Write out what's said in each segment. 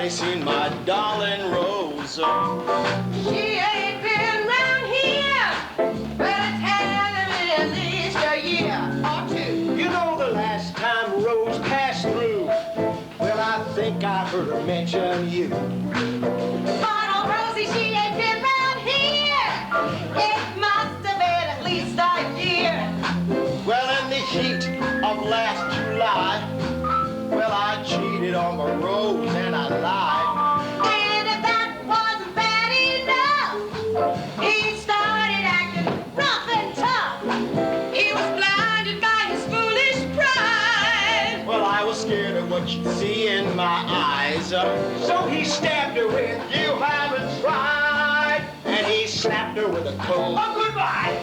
Seen my darling Rose. She ain't been round here, but it's had at least a year or two. You know the last time Rose passed through, well, I think I heard her mention you. But old Rosie, she ain't been round here. It must have been at least a year. Well, in the heat of last July, well, I cheated on my Rose and I lied. And if that wasn't bad enough, he started acting rough and tough. He was blinded by his foolish pride. Well, I was scared of what you'd see in my eyes. So he stabbed her with, you haven't tried. And he slapped her with a cold, oh, goodbye.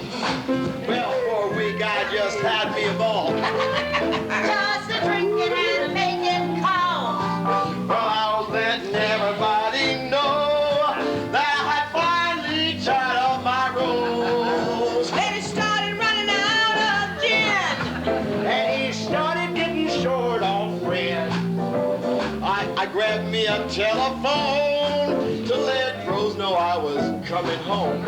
Well, for a week I just had me a ball. Just a drinking and a making calls. Well, I was letting everybody know that I had finally tried on my Rose. And he started running out of gin. And he started getting short on rent. I grabbed me a telephone to let Rose know I was coming home.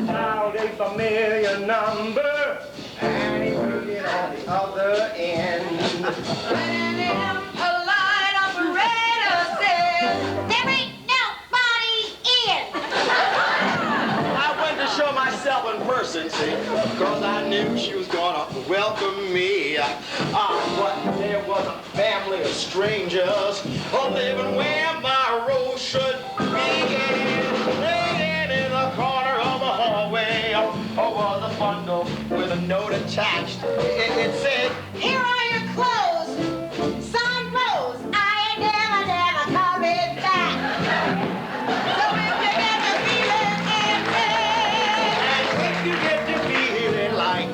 Dialed a familiar number, and he put it on the other end. And an impolite operator said, there ain't nobody in. I went to show myself in person, see, because I knew she was gonna welcome me. But there was a family of strangers living where my Rose should be. Laying in the corner of the hallway was a bundle with a note attached. It said, Here are your clothes. Signed Rose. I ain't never coming back. So if you get the feeling and if you get to feeling like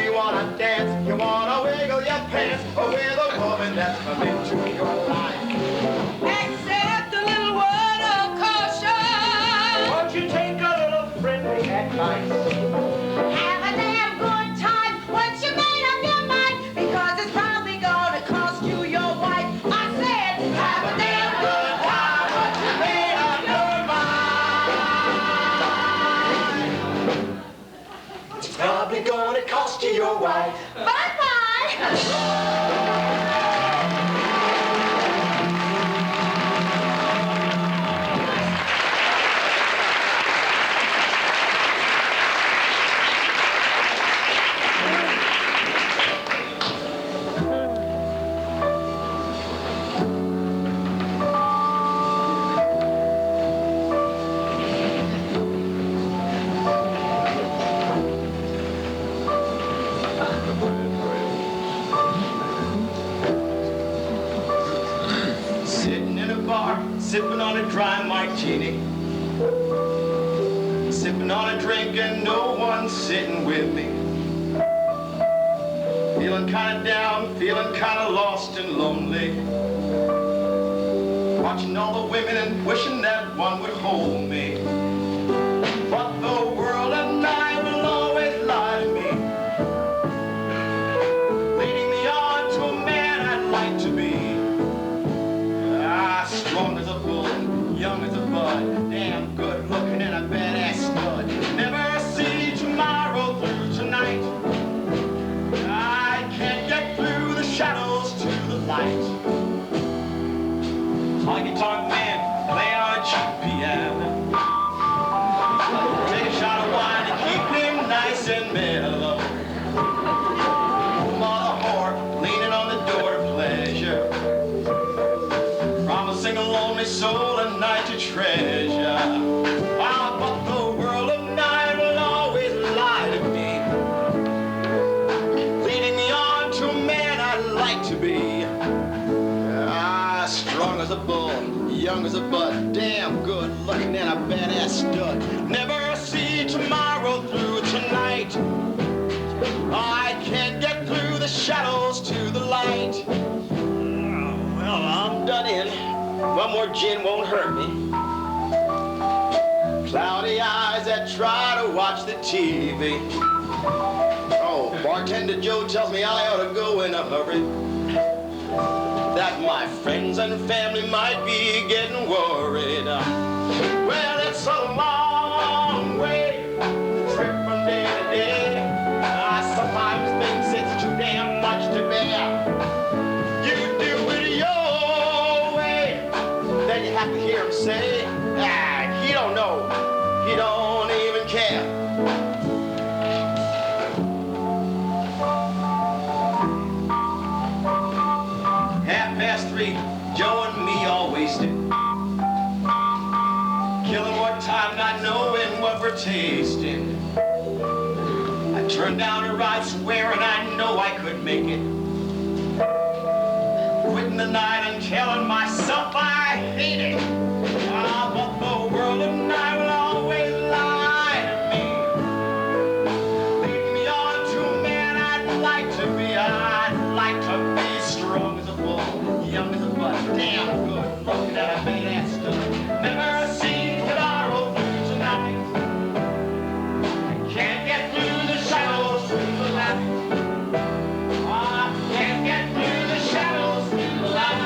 you wanna dance, you wanna wiggle your pants with a woman that's come into your life, accept a little word of caution. won't you take a little friendly advice? Have a damn good time once you made up your mind, because it's probably gonna cost you your wife. I said, have a damn good time once you made up your mind. It's probably gonna cost you your wife. Bye-bye. Sipping on a dry martini, sipping on a drink and no one sitting with me. Feeling kind of down, feeling kind of lost and lonely. Watching all the women and wishing that one would hold me. But the world at night will always lie to me, leading me on to a man I'd like to be. Strong as a bull, young as a bud, damn good looking and a badass stud. Never see tomorrow through tonight. I can't get through the shadows to the light. A guitar man playing on a cheap piano. Take a shot of wine to keep him nice and mellow. Mother whore leaning on the door to pleasure, promising a lonely soul a night to treasure. Ah, but the world of night will always lie to me, leading me on to a man I'd like to be. Ah, strong as a bull, young as a bud, damn good looking and a badass stud. Never see tomorrow through tonight. I can't get through the shadows to the light. Well, I'm done in. One more gin won't hurt me. Cloudy eyes that try to watch the TV. Oh, bartender Joe tells me I ought to go in a hurry, that my friends and family might be getting worried. Well, it's a long way, trip from day to day. I sometimes think it's too damn much to bear. You do it your way, then you have to hear him say, ah, he don't know, he don't even care. 3:30, Joe and me all wasted, killing more time not knowing what we're tasting. I turned down a ride swearing I know I could make it, quitting the night and telling myself I hate it. Ah, but the world of night will always lie to me, leading me on to a man I'd like to be. I'd like to be strong as a bull, young as a bud, damn good looking at a badass stud. Never seen tomorrow through tonight. I can't get through the shadows through the light. I can't get through the shadows through the light.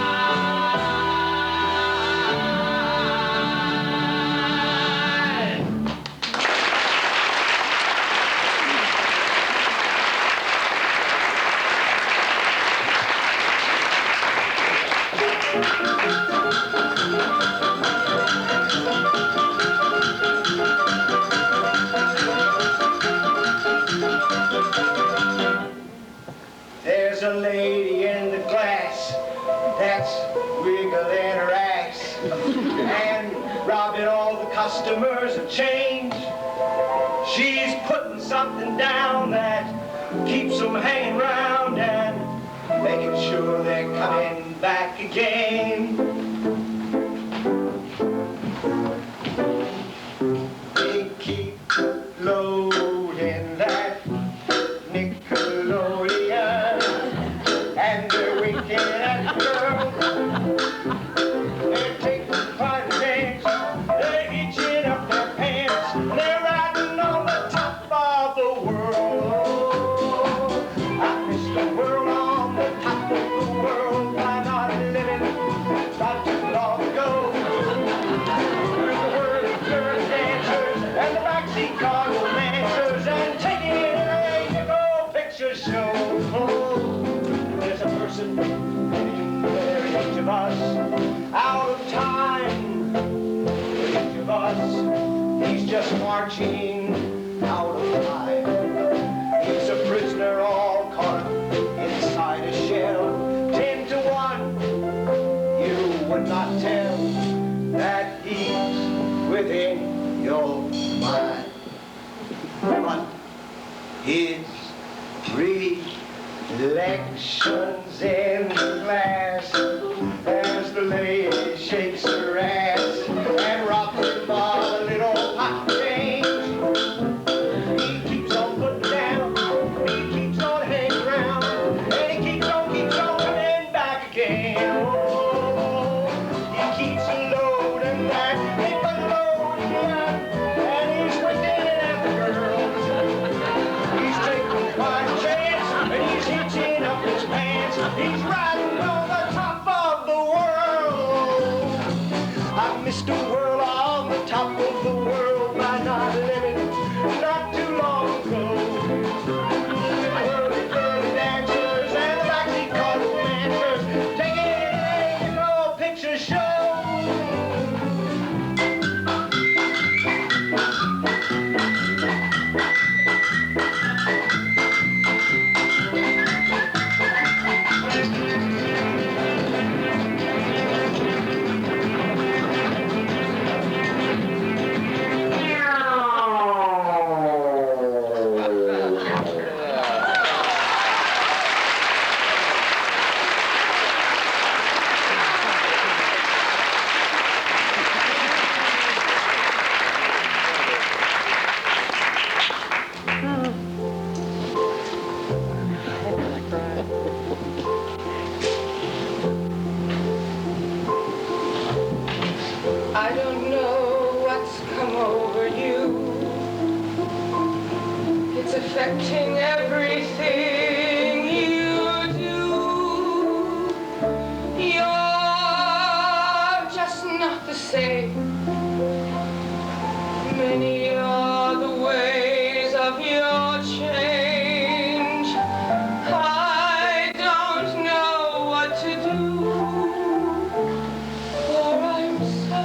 There's a lady in the glass that's wiggling her ass and robbing all the customers of change. She's putting something down that keeps them hanging round and making sure they're coming back again. They keep loading that Nickelodeon, and they're winking at the girl. They're taking fun things, they're itching up their pants, they're riding on the top of the world. I miss the world on the top of the world. I'm not living, but his reflections in the glass as the lady shakes her ass and rocks her for a little pocket change. He keeps on putting down, he keeps on hanging around, and he keeps on coming back again. Oh, he keeps loading that, keep unloading that, and he's working at the girls. He's taking quite a chance, and he's hitching up his pants. He's riding on the top of the world. I missed the world on the top of the world by not living not too long ago. Early dancers and the backseat car romancers taking it in a picture show. I don't know what's come over you. It's affecting everything you do. You're just not the same. Many are the ways of your change. I don't know what to do. For I'm so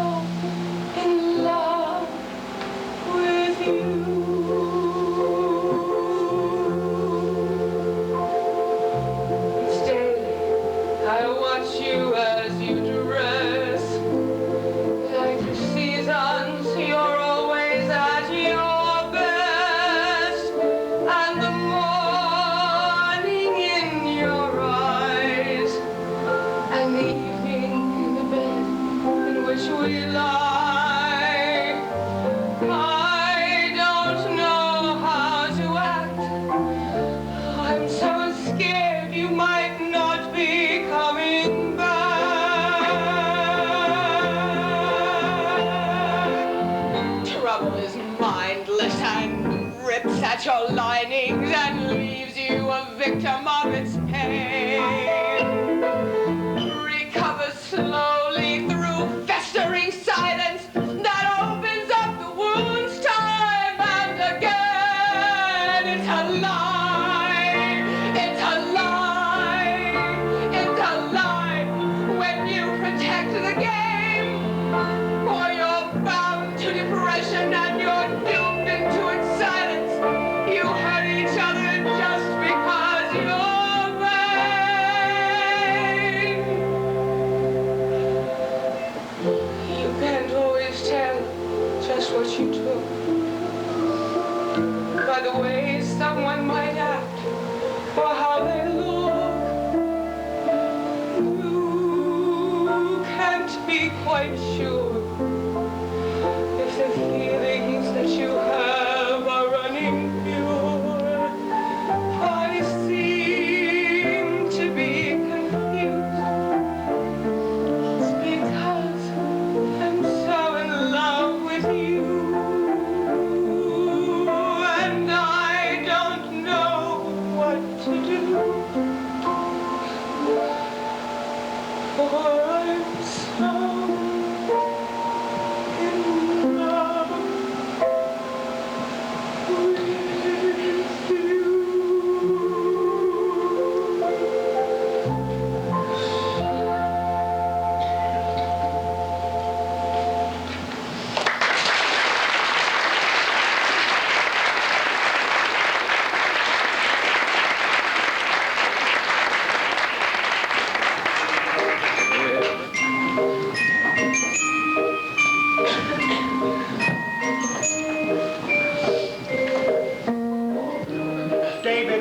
in love with you. Each day I watch you as you dress. Like the seasons, you're always at your best. And the morning in your eyes, and the evening in the bed in which we lie. I don't know how to act. I'm so scared you might not be coming back. Trouble is mindless and rips at your linings and leaves you a victim of its pain. Recover slowly through festering silence that opens up the wounds time and again. It's a lie, it's a lie, it's a lie when you protect the game, or you're bound to depression and you're doomed into its silence. You hurt each other just because you're vain. You can't always tell just what you took by the way someone might act or how they look. You can't be quite sure if the feelings that you have are running pure. I seem to be confused. It's because I'm so in love with you, and I don't know what to do. For I'm so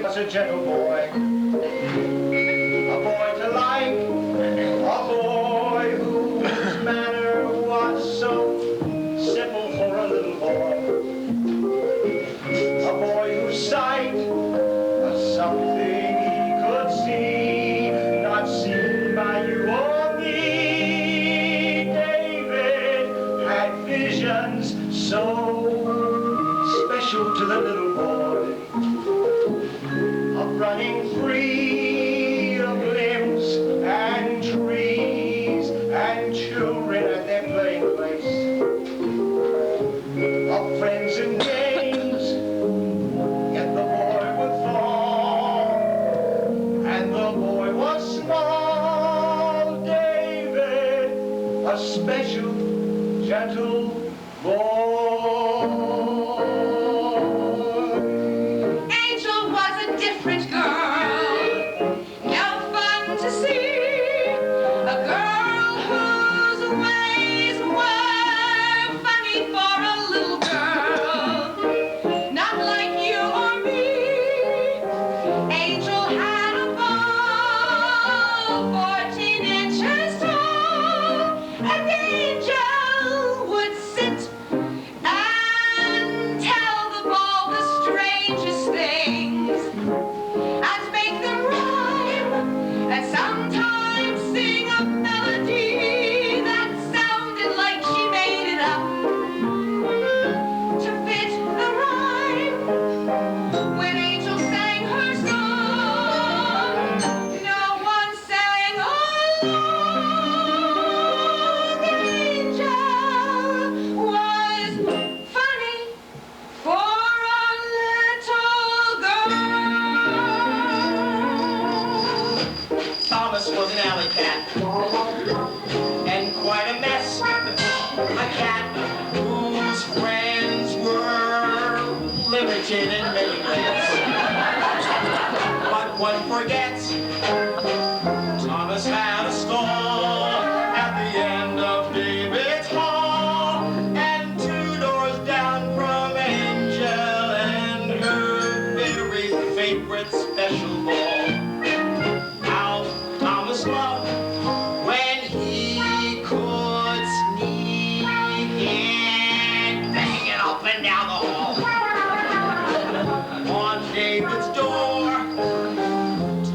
was a gentle boy, a boy to like, a boy whose manner was so simple for a little boy, a boy whose sight was something he could see, not seen by you or me. David had visions so special to the little boy, of running free, of limbs and trees and children at their playing place, of friends and games, yet the boy would fall, and the boy was small. David, a special, gentle boy. Was an alley cat, and quite a mess. A cat whose friends were limited in many ways. But one forgets, Thomas had a stall at the end of David's hall, and 2 doors down from Angel and her very favorite special ball. Love when he could sneak in, banging up and down the hall. On David's door,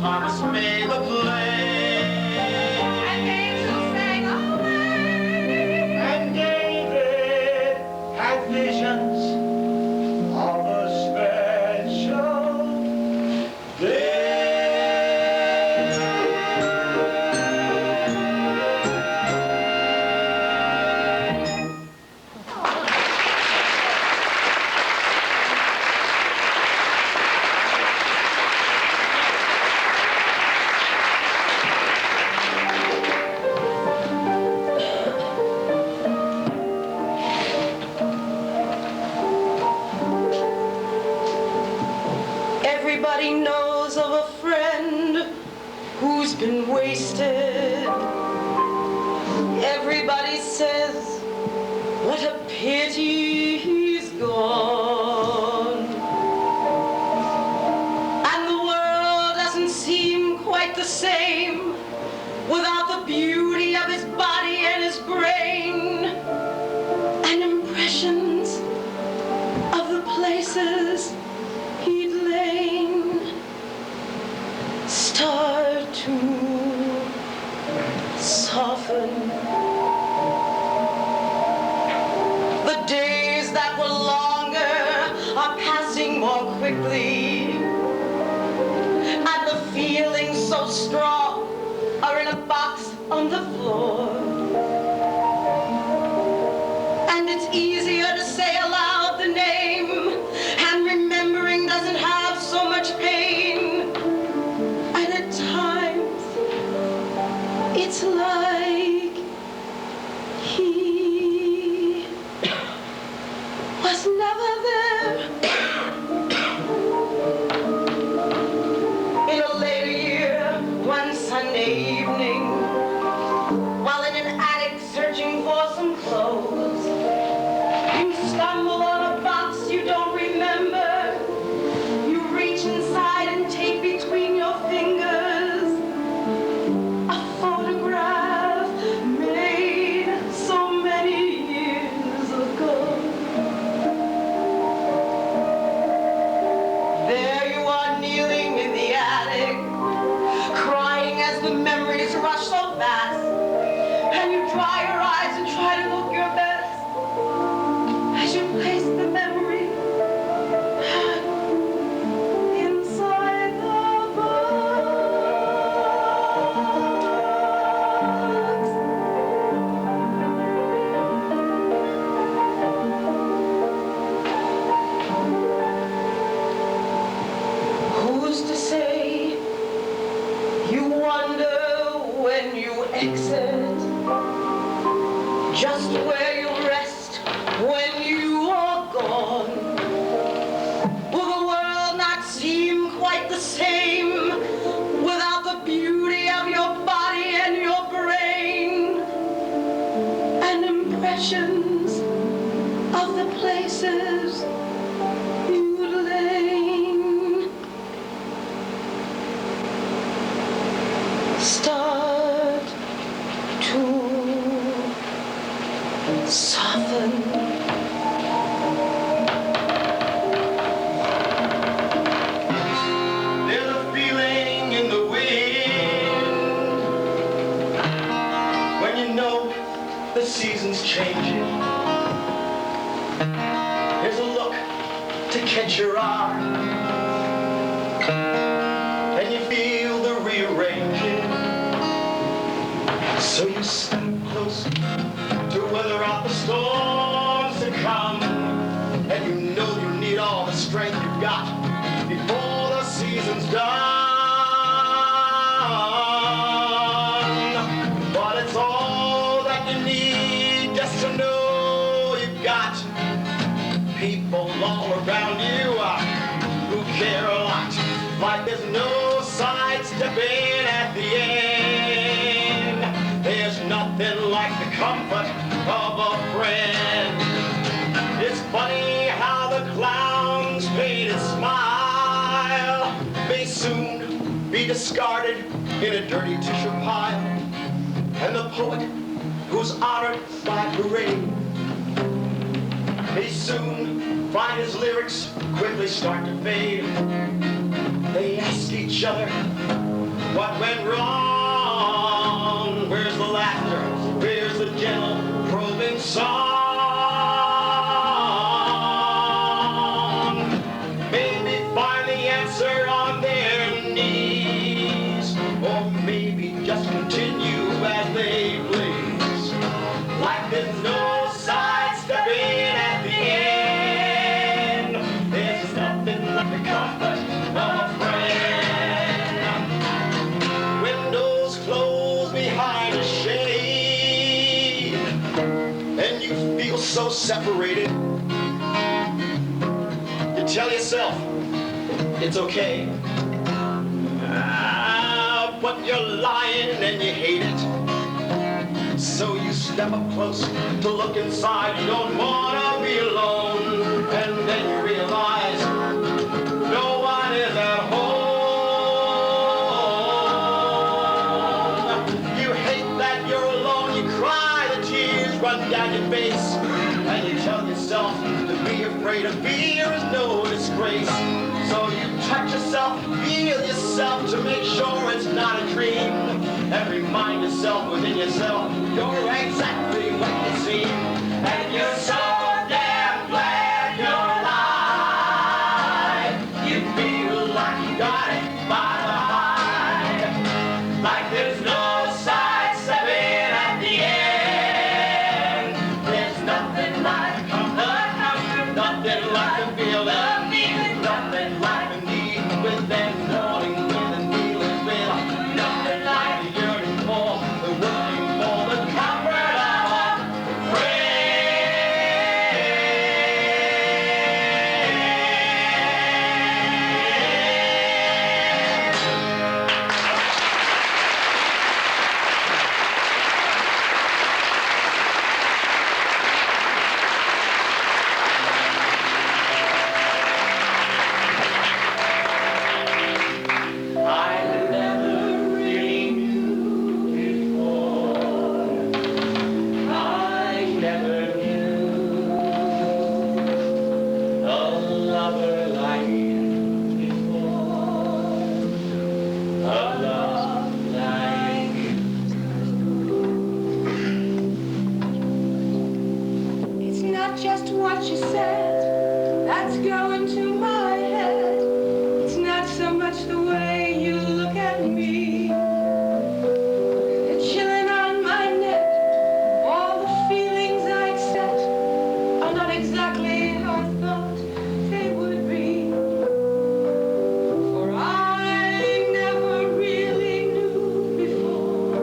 Thomas made the play, and Angel sang away. And David had visions of a special day. Everybody knows of a friend who's been wasted. Everybody says, what a pity he's gone. And the world doesn't seem quite the same without the beauty of his body and his brain, and impressions of the places he'd lain start to soften. The days that were longer are passing more quickly, and the feelings so strong are in a box on the floor. And it's easier to say aloud the name, and remembering doesn't have so much pain. And at times, it's like he was never there. In a later year, one Sunday evening, while in an attic searching for some clothes, exit, just where you rest when you are gone. Will the world not seem quite the same without the beauty of your body and your brain and impressions of the places you'd lain? Start to soften. There's a feeling in the wind when you know the season's changing. There's a look to catch your eye, and you feel the rearranging. So you step close to weather out the storms to come, and you know you need all the strength you've got before the season's done. But it's all that you need just to know you've got people all around you who care a lot, like there's no sidestepping at the end. There's nothing like the comfort of a friend. It's funny how the clown's faded smile may soon be discarded in a dirty tissue pile, and the poet who's honored by parade may soon find his lyrics quickly start to fade. They ask each other what went wrong. Where's the laughter? Where's the gentle probing song? Maybe find the answer on their knees, or maybe just continue as they please, like there's no sidestepping at the end. There's nothing like the comfort of a friend. Windows close behind a shade, and you feel so separated. You tell yourself it's okay, but you're lying and you hate it. So you step up close to look inside. You don't want to be alone, and then you realize no one is at home. You hate that you're alone. You cry, the tears run down your face, and you tell yourself to be afraid of fear is no disgrace. So you touch yourself, feel yourself to make sure it's not a dream, and remind yourself within yourself you're exactly what you seem, and you're so damn glad you're alive. You feel like you got it by the hide, like there's no sidestepping at the end. There's nothing like comfort, nothing like the feeling, nothing like the need with them, knowing with and feeling with, nothing like the yearning for, the working for, the comfort of a Just what you said, that's going to my head. It's not so much the way you look at me, the chilling on my neck, all the feelings I accept are not exactly how I thought they would be. For I never really knew before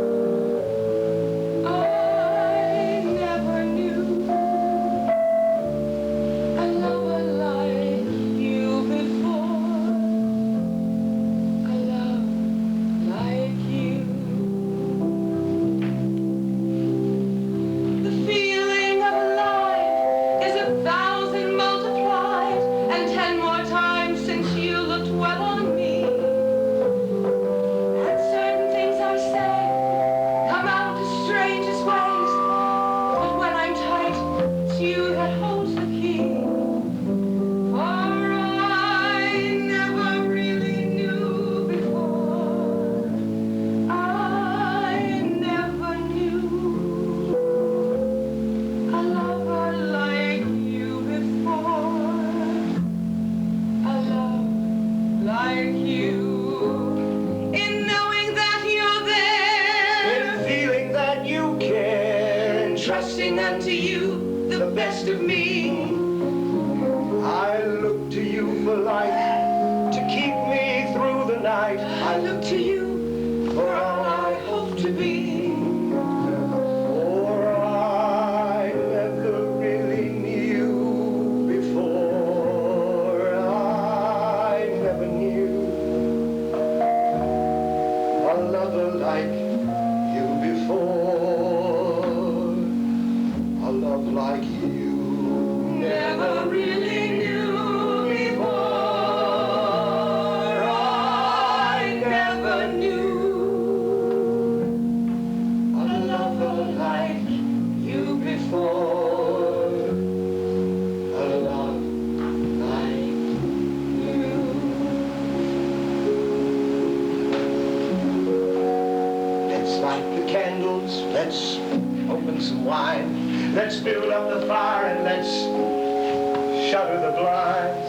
to me. I look to you for light, to keep me through the night. I look to you for all I hope to be. For I never really knew before. I never knew a lover like you before. A love like you Never really knew before. I never knew a lover like you before. a love like Let's light the candles, let's open some wine, let's build up the fire and let's shutter the blinds.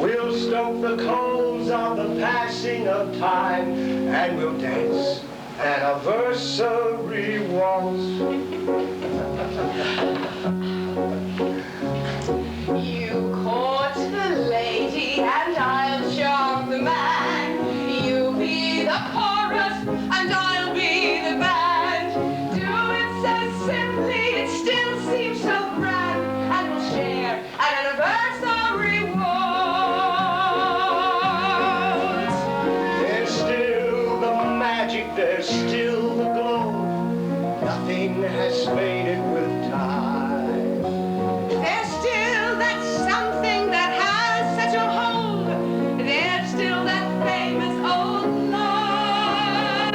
We'll stoke the coals of the passing of time and we'll dance an anniversary waltz. You court the lady and I'll charm the man. You be the chorus and I'll be the band. Do it so simply, it still seems so grand. And we'll share an anniversary waltz. There's still the magic, there's still the glow. Nothing has faded with time. There's still that something that has such a hold. There's still that famous old line.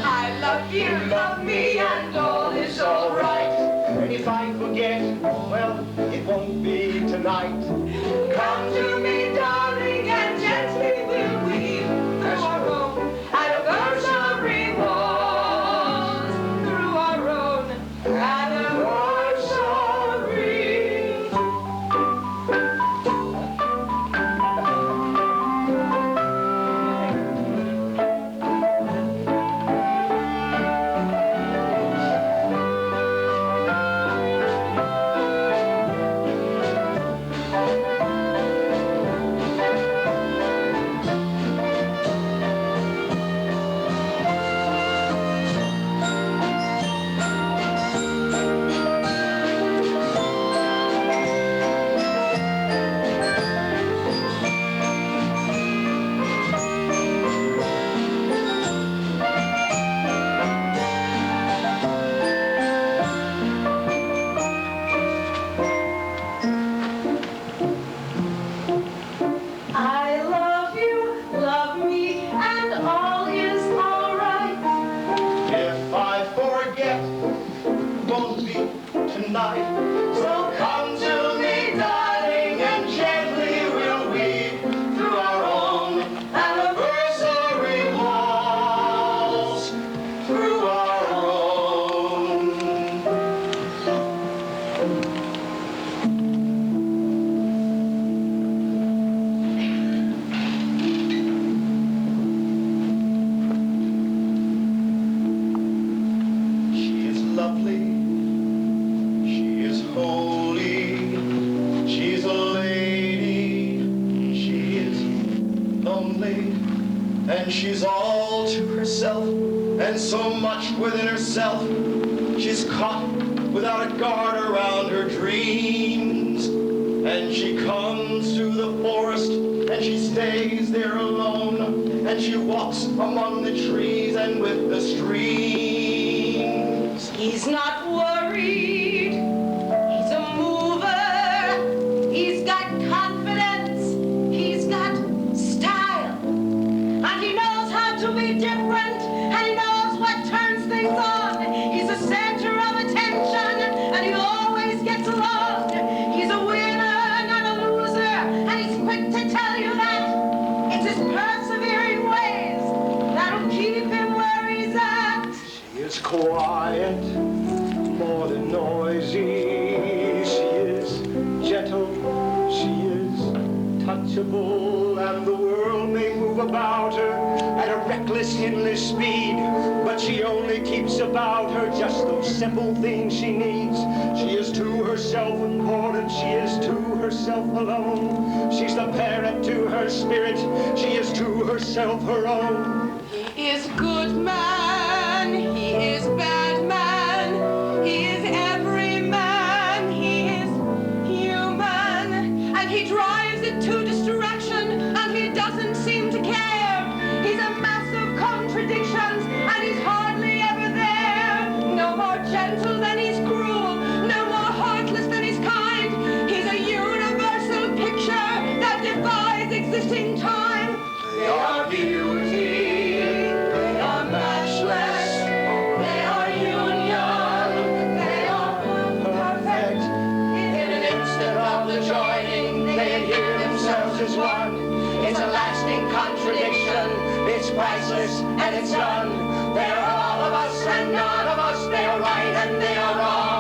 I love you, love me, and all is all right. And if I forget, well, it won't be tonight. Come to me, darling, and gently we'll weave through our own anniversary waltz. Through our own anniversary. I love you, love me, and all is all right. If I forget, it won't be tonight. So come to me, darling, and gently we'll weave through our own anniversary waltz. Through our own. She is lovely, she is holy, she's a lady, she is lonely, and she's all to herself, and so much within herself. She's caught without a guard around her dreams, and she comes to the forest, and she stays there alone, and she walks among the trees and with the streams. He's not worried. He's a mover. He's got confidence. He's got style. And he knows how to be different. And he knows what turns things on. He's the center of attention. And he always gets along. He's a winner, not a loser. And he's quick to tell you that. It's his persevering ways that'll keep him where he's at. She is quiet, more than noisy. She is gentle, she is touchable. invincible, and the world may move about her at a reckless, endless speed, but she only keeps about her just those simple things she needs. She is to herself important, she is to herself alone. She's the parent to her spirit, she is to herself her own. He is good man, he is bad man, he is every man, he is human, and he drives it to distraction, and he doesn't seem to care. He's a mass of contradictions, and he's hardly ever there. No more gentle than he's cruel, no more heartless than he's kind. He's a universal picture that defies existing time. They are beauty, they are matchless, They are union, they are perfect. In an instant of the joining, they adhere themselves as one. It's a lasting contradiction, it's priceless and it's done. They are all of us and none of us, they are right and they are wrong.